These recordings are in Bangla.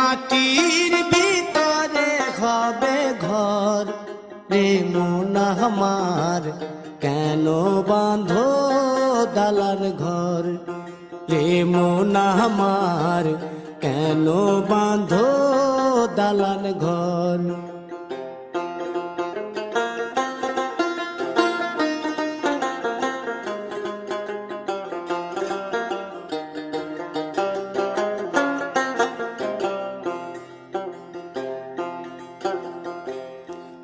মাটির ভিতরে হবে ঘর রে মন আমার, কেন বাঁধো দালান ঘর রে মন আমার, কেন বাঁধো দালান ঘর।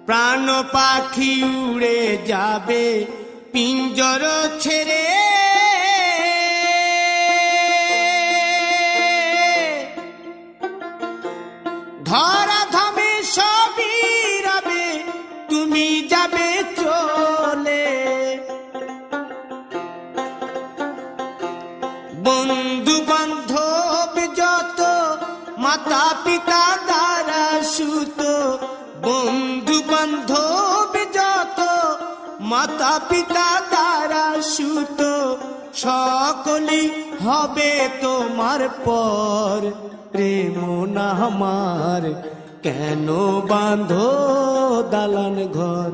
প্রাণ পাখি উড়ে যাবে পিঞ্জর ছেড়ে, ধরা ধামে সবই রবে তুমি যাবে চলে। বন্ধু বান্ধব যত মাতা পিতা দ্বারা সুত, বন্ধু বান্ধব যত মাতা পিতা দ্বারা সুত, সকলেই হবে তোমার পর রে মন আমার, কেন বাঁধো দালান ঘর।